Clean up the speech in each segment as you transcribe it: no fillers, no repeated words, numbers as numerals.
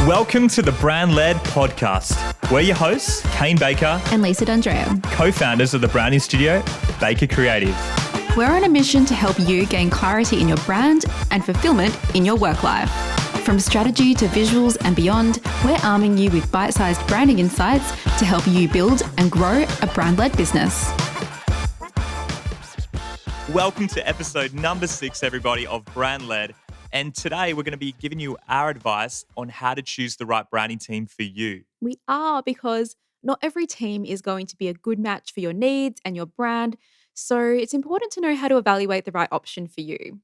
Welcome to the Brand-Led Podcast. We're your hosts, Kane Baker and Lisa D'Andrea, co-founders of the branding studio, Baker Creative. We're on a mission to help you gain clarity in your brand and fulfillment in your work life. From strategy to visuals and beyond, we're arming you with bite-sized branding insights to help you build and grow a brand-led business. Welcome to episode number 6, everybody, of Brand-Led. And today we're going to be giving you our advice on how to choose the right branding team for you. We are, because not every team is going to be a good match for your needs and your brand. So it's important to know how to evaluate the right option for you.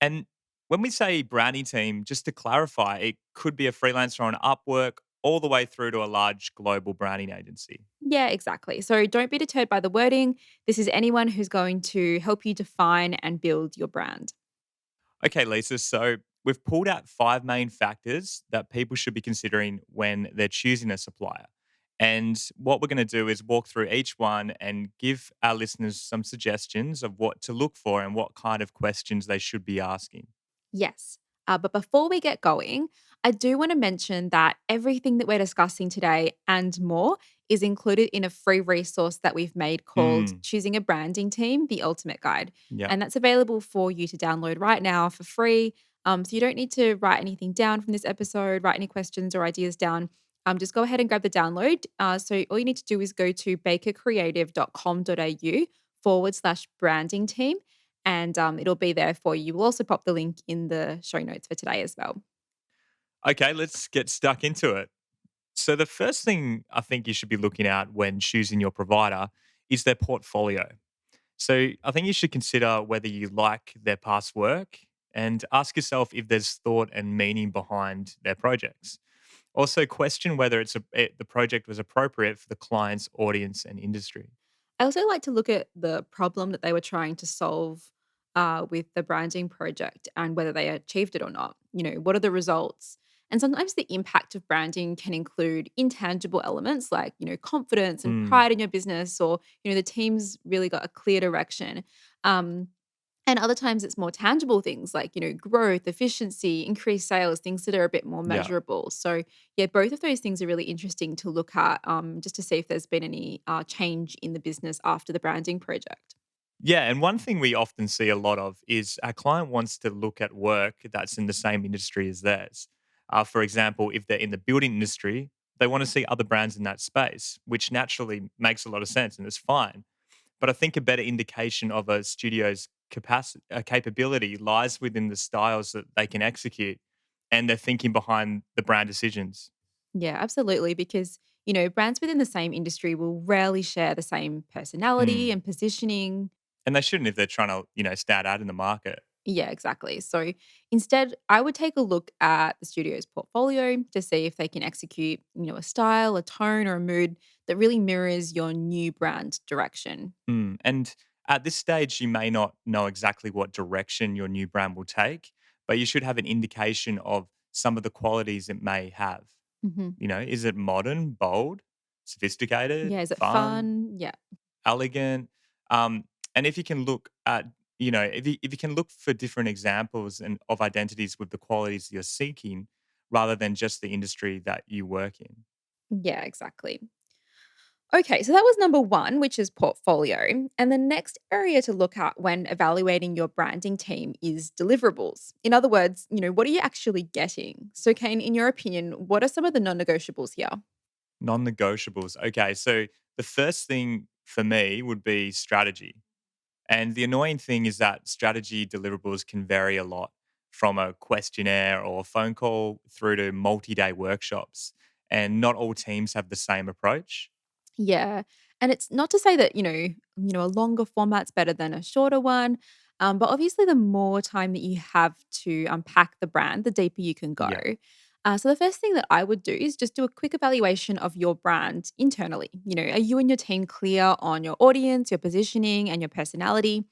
And when we say branding team, just to clarify, it could be a freelancer on Upwork all the way through to a large global branding agency. Yeah, exactly. So don't be deterred by the wording. This is anyone who's going to help you define and build your brand. Okay, Lisa, so we've pulled out 5 main factors that people should be considering when they're choosing a supplier. And what we're going to do is walk through each one and give our listeners some suggestions of what to look for and what kind of questions they should be asking. Yes. But before we get going, I do want to mention that everything that we're discussing today and more is included in a free resource that we've made called Choosing a Branding Team, the Ultimate Guide. Yeah. And that's available for you to download right now for free. So you don't need to write anything down from this episode, write any questions or ideas down. Just go ahead and grab the download. So all you need to do is go to bakercreative.com.au/branding team. And it'll be there for you. We'll also pop the link in the show notes for today as well. Okay, let's get stuck into it. So the first thing I think you should be looking at when choosing your provider is their portfolio. So I think you should consider whether you like their past work and ask yourself if there's thought and meaning behind their projects. Also, question whether the project was appropriate for the client's audience and industry. I also like to look at the problem that they were trying to solve with the branding project and whether they achieved it or not. What are the results? And sometimes the impact of branding can include intangible elements like, confidence and Mm, pride in your business, or, the team's really got a clear direction. Um, And other times it's more tangible things like, growth, efficiency, increased sales, things that are a bit more yeah. measurable. So, yeah, both of those things are really interesting to look at, just to see if there's been any change in the business after the branding project. Yeah, and one thing we often see a lot of is our client wants to look at work that's in the same industry as theirs. For example, if they're in the building industry, they want to see other brands in that space, which naturally makes a lot of sense and is fine. But I think a better indication of a studio's capability lies within the styles that they can execute and their thinking behind the brand decisions. Yeah, absolutely. Because, brands within the same industry will rarely share the same personality Mm. and positioning. And they shouldn't if they're trying to, stand out in the market. Yeah, exactly. So instead, I would take a look at the studio's portfolio to see if they can execute, a style, a tone, or a mood that really mirrors your new brand direction. And at this stage, you may not know exactly what direction your new brand will take, but you should have an indication of some of the qualities it may have. Hmm. Is it modern, bold, sophisticated, Yeah, is it fun, fun? Yeah. elegant? And if you can look at, if you can look for different examples and of identities with the qualities you're seeking, rather than just the industry that you work in. Yeah, exactly. Okay, so that was number one, which is portfolio. And the next area to look at when evaluating your branding team is deliverables. In other words, what are you actually getting? So, Kane, in your opinion, what are some of the non negotiables here? Non-negotiables. Okay, so the first thing for me would be strategy. And the annoying thing is that strategy deliverables can vary a lot from a questionnaire or a phone call through to multi-day workshops. And not all teams have the same approach. Yeah. And it's not to say that, a longer format's better than a shorter one. But obviously the more time that you have to unpack the brand, the deeper you can go. Yeah. So the first thing that I would do is just do a quick evaluation of your brand internally. Are you and your team clear on your audience, your positioning, and your personality?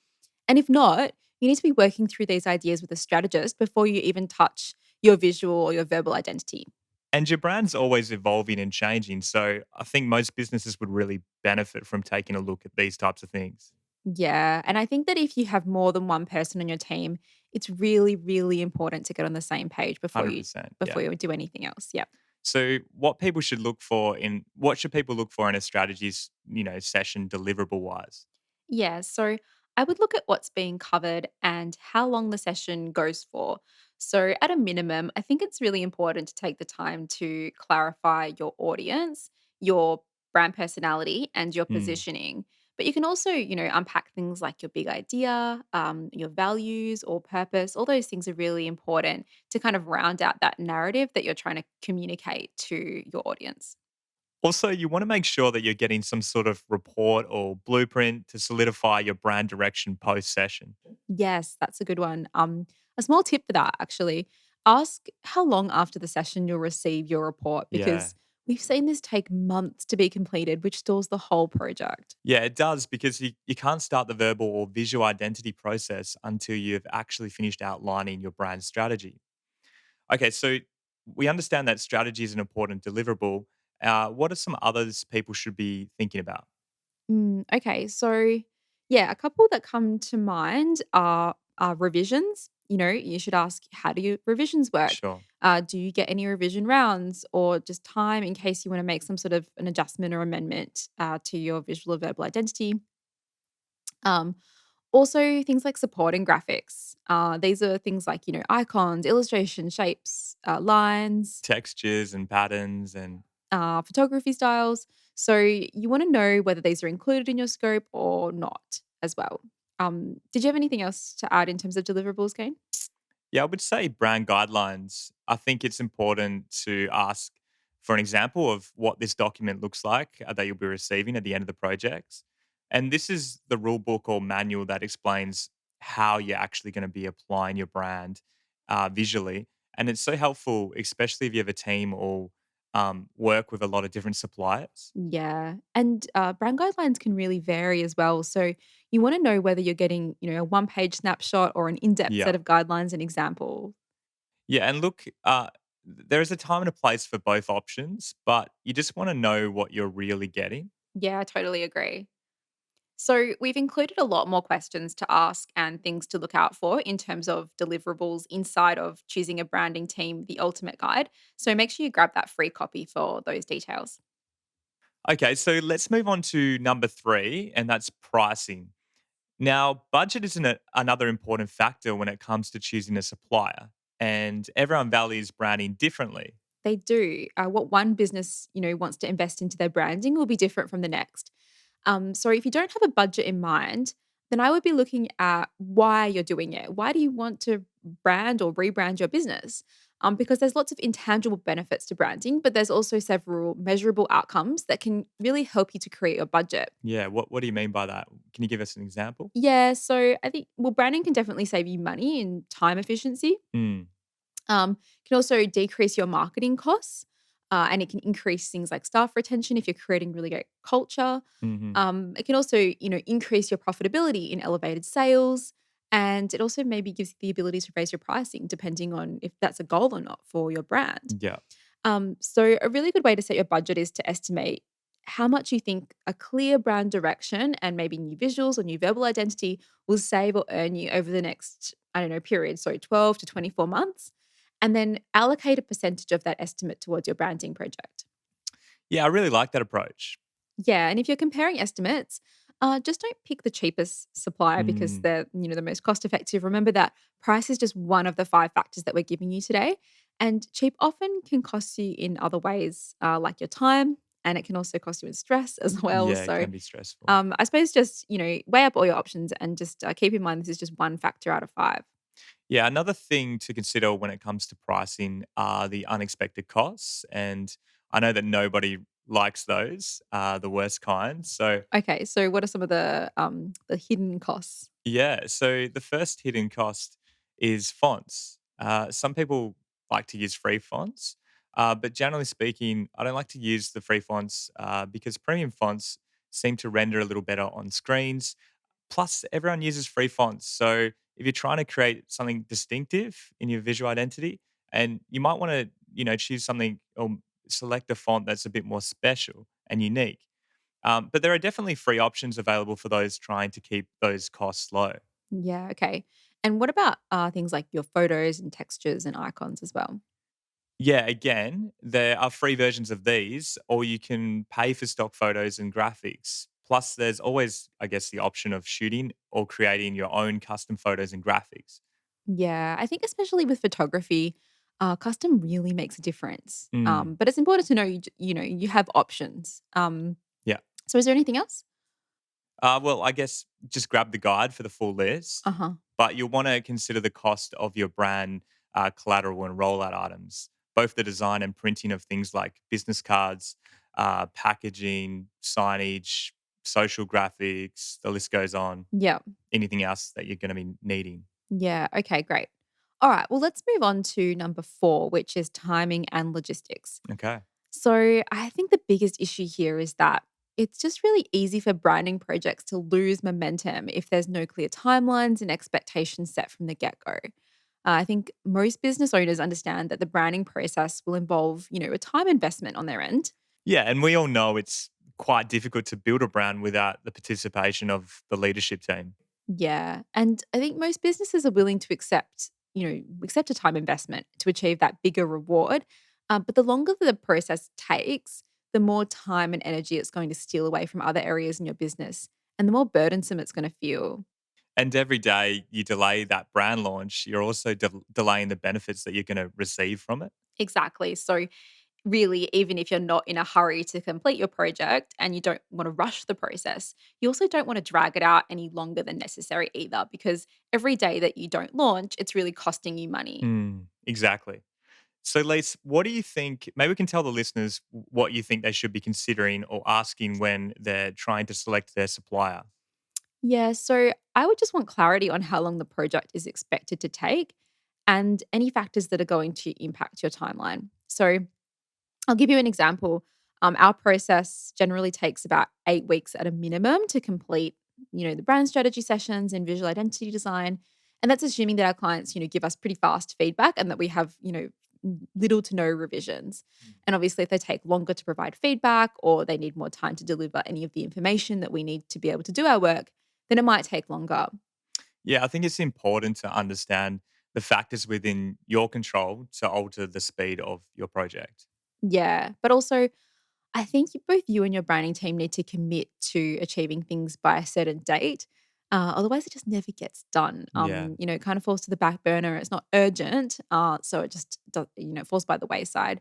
And if not, you need to be working through these ideas with a strategist before you even touch your visual or your verbal identity. And your brand's always evolving and changing. So I think most businesses would really benefit from taking a look at these types of things. Yeah, and I think that if you have more than one person on your team, it's really, really important to get on the same page before you 100%. Yeah. before you do anything else. Yeah. So what should people look for in a strategies, session deliverable wise? Yeah, so I would look at what's being covered and how long the session goes for. So, at a minimum, I think it's really important to take the time to clarify your audience, your brand personality, and your Mm. positioning. But you can also, unpack things like your big idea, your values or purpose. All those things are really important to kind of round out that narrative that you're trying to communicate to your audience. Also, you want to make sure that you're getting some sort of report or blueprint to solidify your brand direction post session. Yes, that's a good one. A small tip for that actually, ask how long after the session you'll receive your report Yeah. because we've seen this take months to be completed, which stalls the whole project. Yeah, it does because you can't start the verbal or visual identity process until you've actually finished outlining your brand strategy. Okay, so we understand that strategy is an important deliverable. What are some others people should be thinking about? Okay, so yeah, a couple that come to mind are revisions. You should ask, how do your revisions work? Sure. Do you get any revision rounds or just time in case you want to make some sort of an adjustment or amendment to your visual or verbal identity? Um, Also, things like supporting graphics. These are things like, icons, illustration, shapes, lines, Textures and patterns and photography styles. So you want to know whether these are included in your scope or not as well. Did you have anything else to add in terms of deliverables, Kane? yeah, I would say brand guidelines. I think it's important to ask for an example of what this document looks like that you'll be receiving at the end of the project. And this is the rule book or manual that explains how you're actually going to be applying your brand visually. And it's so helpful, especially if you have a team or work with a lot of different suppliers. Yeah. And brand guidelines can really vary as well. So you want to know whether you're getting, a one page snapshot or an in depth Yeah. set of guidelines and examples. Yeah. And look, there is a time and a place for both options, but you just want to know what you're really getting. Yeah, I totally agree. So, we've included a lot more questions to ask and things to look out for in terms of deliverables inside of choosing a branding team, the ultimate guide. So, make sure you grab that free copy for those details. Okay, so let's move on to number three, and that's pricing. Now, budget is another important factor when it comes to choosing a supplier, and everyone values branding differently. They do. What one business, wants to invest into their branding will be different from the next. So if you don't have a budget in mind, then I would be looking at why you're doing it. Why do you want to brand or rebrand your business? Because there's lots of intangible benefits to branding, but there's also several measurable outcomes that can really help you to create your budget. Yeah, what do you mean by that? Can you give us an example? Yeah, so I think branding can definitely save you money in time efficiency. Mm, Can also decrease your marketing costs, and it can increase things like staff retention if you're creating really great culture. hmm. It can also, increase your profitability in elevated sales, and it also maybe gives you the ability to raise your pricing depending on if that's a goal or not for your brand. Yeah. So a really good way to set your budget is to estimate how much you think a clear brand direction and maybe new visuals or new verbal identity will save or earn you over the next, I don't know, period. So 12 to 24 months. And then allocate a percentage of that estimate towards your branding project. Yeah, I really like that approach. Yeah. And if you're comparing estimates, just don't pick the cheapest supplier because Mm, they're, the most cost effective. Remember that price is just one of the five factors that we're giving you today. And cheap often can cost you in other ways, like your time, and it can also cost you in stress as well. yeah, it So can be stressful. I suppose just, weigh up all your options and just keep in mind this is just one factor out of five. Yeah, another thing to consider when it comes to pricing are the unexpected costs. And I know that nobody likes those, the worst kind. So, Okay, so what are some of the hidden costs? yeah, so the first hidden cost is fonts. Some people like to use free fonts, but generally speaking, I don't like to use the free fonts because premium fonts seem to render a little better on screens. Plus, everyone uses free fonts. So if you're trying to create something distinctive in your visual identity, and you might want to, choose something or select a font that's a bit more special and unique. But there are definitely free options available for those trying to keep those costs low. Yeah, okay. And what about things like your photos and textures and icons as well? Yeah, again, there are free versions of these, or you can pay for stock photos and graphics. Plus, there's always, I guess, the option of shooting or creating your own custom photos and graphics. Yeah, I think especially with photography, custom really makes a difference. Mm, But it's important to know you know you have options. yeah. So is there anything else? Well, I guess just grab the guide for the full Uh list, huh. but you'll want to consider the cost of your brand collateral and rollout items, both the design and printing of things like business cards, packaging, signage, social graphics, the list goes on. Yeah. Anything else that you're going to be needing. Yeah. Okay. Great. All right. Well, let's move on to number 4, which is timing and logistics. Okay. So I think the biggest issue here is that it's just really easy for branding projects to lose momentum if there's no clear timelines and expectations set from the get go. I think most business owners understand that the branding process will involve, a time investment on their end. Yeah, and we all know it's quite difficult to build a brand without the participation of the leadership team. Yeah. And I think most businesses are willing to accept a time investment to achieve that bigger reward. But the longer the process takes, the more time and energy it's going to steal away from other areas in your business and the more burdensome it's going to feel. And every day you delay that brand launch, you're also delaying the benefits that you're going to receive from it. Exactly. So, really, even if you're not in a hurry to complete your project and you don't want to rush the process, you also don't want to drag it out any longer than necessary either, because every day that you don't launch, it's really costing you money. Exactly. So, Lise, what do you think? Maybe we can tell the listeners what you think they should be considering or asking when they're trying to select their supplier. Yeah, so I would just want clarity on how long the project is expected to take and any factors that are going to impact your timeline. So I'll give you an example. Our process generally takes about 8 weeks at a minimum to complete, the brand strategy sessions and visual identity design. And that's assuming that our clients, give us pretty fast feedback and that we have, little to no revisions. And obviously, if they take longer to provide feedback or they need more time to deliver any of the information that we need to be able to do our work, then it might take longer. Yeah, I think it's important to understand the factors within your control to alter the speed of your project. Yeah. But also, I think both you and your branding team need to commit to achieving things by a certain date. Otherwise, it just never gets done. Yeah. It kind of falls to the back burner. It's not urgent, so it just does, falls by the wayside.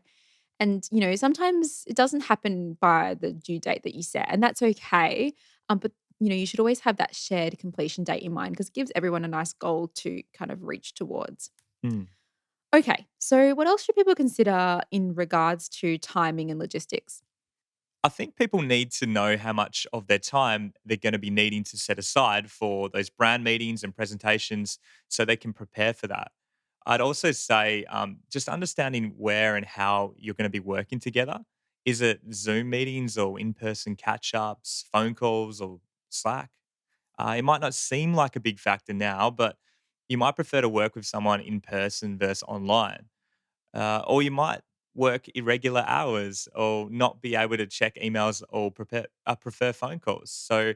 And sometimes it doesn't happen by the due date that you set, and that's okay. But you should always have that shared completion date in mind because it gives everyone a nice goal to kind of reach towards. Mm. Okay, so what else should people consider in regards to timing and logistics? I think people need to know how much of their time they're going to be needing to set aside for those brand meetings and presentations so they can prepare for that. I'd also say just understanding where and how you're going to be working together. Is it Zoom meetings or in person catch ups, phone calls, or Slack? It might not seem like a big factor now, but you might prefer to work with someone in person versus online. Or you might work irregular hours or not be able to check emails or prefer phone calls. So,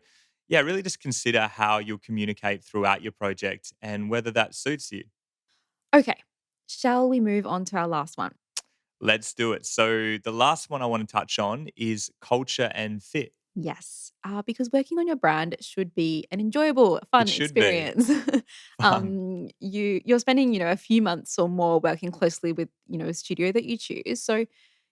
yeah, really just consider how you'll communicate throughout your project and whether that suits you. Okay, shall we move on to our last one? Let's do it. So, the last one I want to touch on is culture and fit. Yes, because working on your brand should be an enjoyable, It fun should be experience. fun. You're spending, a few months or more working closely with, a studio that you choose, so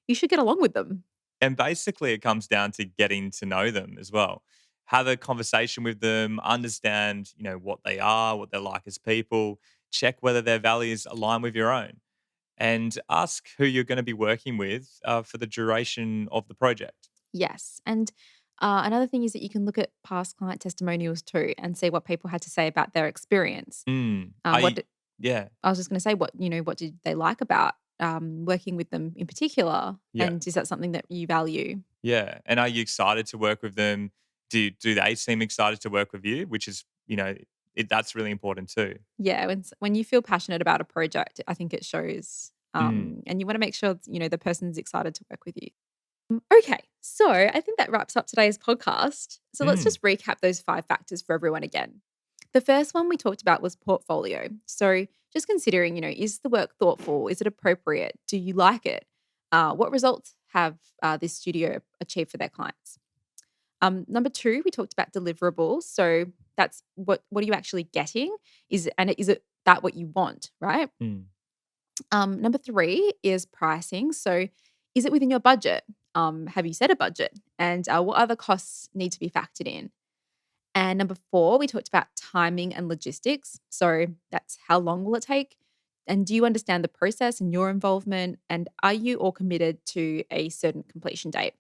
you should get along with them. And basically, it comes down to getting to know them as well. Have a conversation with them, understand, what they are, what they're like as people, check whether their values align with your own, and ask who you're going to be working with for the duration of the project. Yes, and another thing is that you can look at past client testimonials too and see what people had to say about their experience. Mm. What I did, Yeah, I was just going to say, what did they like about working with them in particular, yeah, and is that something that you value? yeah. And are you excited to work with them? Do they seem excited to work with you? Which is, that's really important too. Yeah, when you feel passionate about a project, I think it shows, Mm. and you wanna make sure, the person's excited to work with you. Okay, so I think that wraps up today's podcast. So let's Mm, just recap those 5 factors for everyone again. The first one we talked about was portfolio. So just considering, is the work thoughtful? Is it appropriate? Do you like it? What results have this studio achieved for their clients? Number two, we talked about deliverables. So that's what are you actually getting? Is it that what you want, right? mm. Number three is pricing. So, is it within your budget? Have you set a budget? And what other costs need to be factored in? And number four, we talked about timing and logistics. So, that's how long will it take? And do you understand the process and your involvement? And are you all committed to a certain completion date?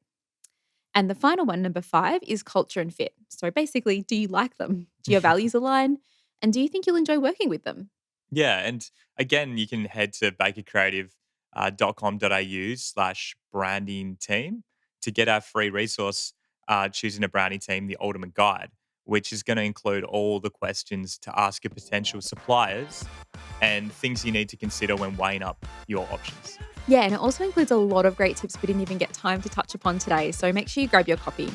And the final one, number five, is culture and fit. So, basically, do you like them? Do your values align? And do you think you'll enjoy working with them? Yeah, and again, you can head to bakercreative.com.au/branding team to get our free resource, Choosing a Branding Team, the Ultimate Guide, which is going to include all the questions to ask your potential suppliers and things you need to consider when weighing up your options. Yeah, and it also includes a lot of great tips we didn't even get time to touch upon today. So make sure you grab your copy.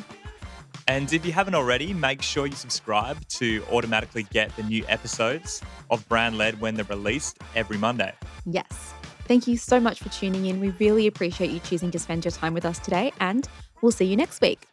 And if you haven't already, make sure you subscribe to automatically get the new episodes of Brand Led when they're released every Monday. Yes. Thank you so much for tuning in. We really appreciate you choosing to spend your time with us today, and we'll see you next week.